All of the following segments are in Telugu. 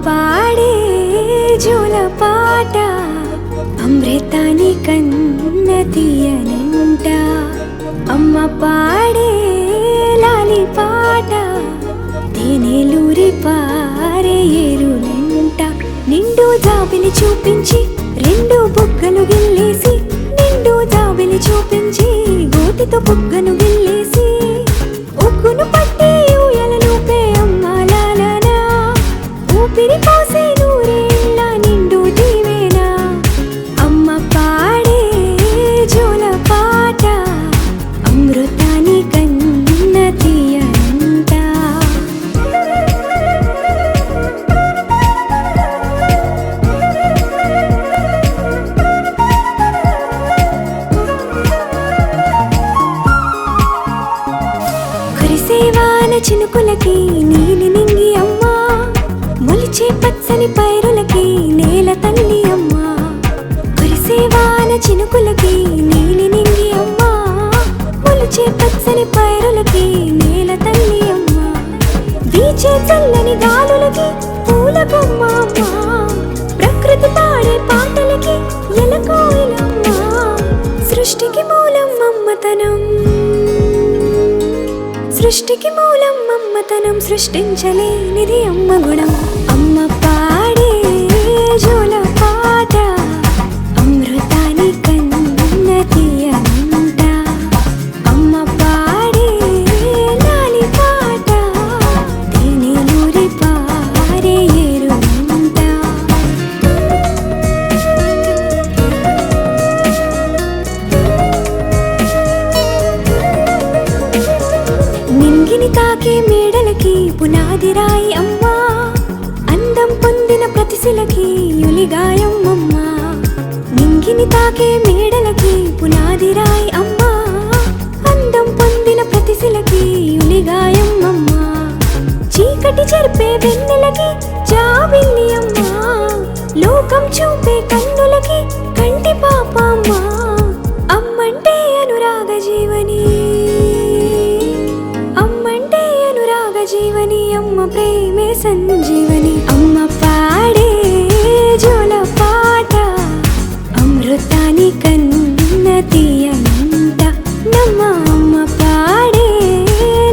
పాడే జోల పాట అమృతాని కన్న తీయనంట. అమ్మ పాడే లాలి పాట తేనెలూరి పారే ఏరునంట. నిండు జాబిలి చూపించి రెండు బుగ్గలు గిల్లేసి, నిండు జాబిలి చూపించి గోటితో బుగ్గను గిల్లేసి, ఉగ్గును పట్టి ఊయలను పే అమ్మాలాలనా, ఊపిరి పోసే నూరేళ్ళ నిండు దీవేనా. అమ్మ పాడే జోల పాట అమృతాని కన్న తీయనంట. కురిసేవాన చినుకులకి నీలి నింగి అమ్మా, మొలిచే పచ్చని పైరులకి నేల తల్లి అమ్మా. కురిసేవాన చినుకులకి నీలి నింగి అమ్మా, మొలిచే పచ్చని పైరులకి నేల తల్లి అమ్మా. వీచే చల్లని గాలులకి పూల బొమ్మ అమ్మా, ప్రకృతి పాడే పాటలకి ఎలకోయిలమ్మా. సృష్టికి మూలం అమ్మతనం, సృష్టికి మూలం అమ్మతనం, సృష్టించలేనిది అమ్మ గుణం. అమ్మ పాడే జోల పాట అమృతాని కన్న తీయనంట. అమ్మ పాడే లాలి పాట తేనెలూరి పారే ఏరునంట. నింగిని తాకే మేడలకి పునాది రాయి అమ్మా, అందం పొందిన ప్రతిశిలకి యులిగాయం అమ్మా. నింగిని తాకే మేడలకి పునాది రాయి అమ్మా, అందం పొందిన ప్రతిశిలకి యులిగాయం అమ్మా. చీకటి చెరిపే వెన్నెలకి జాబిల్లి అమ్మా, లోకం చూపే కన్నులకి కంటి పాప అమ్మా. అమ్మంటే అనురాగ జీవని, అమ్మంటే అనురాగ జీవని, అమ్మ ప్రేమే సంజీవని. అమ్మ పాడే జోల పాట అమృతాని కన్న తీయనంట. నమ్మ అమ్మ పాడే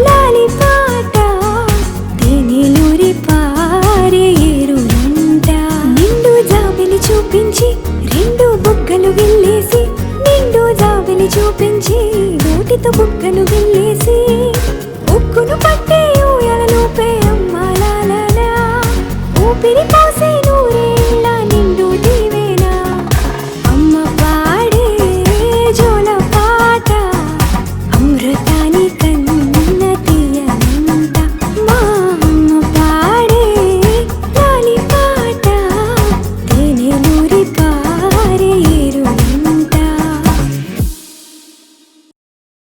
లాలి పాట తేనెలూరి పారే ఏరునంట. నిండు జాబిలి చూపించి రెండు బుగ్గలు గిల్లేసి, నిండు జాబిలి చూపించి గోటితో బుగ్గను గిల్లేసి,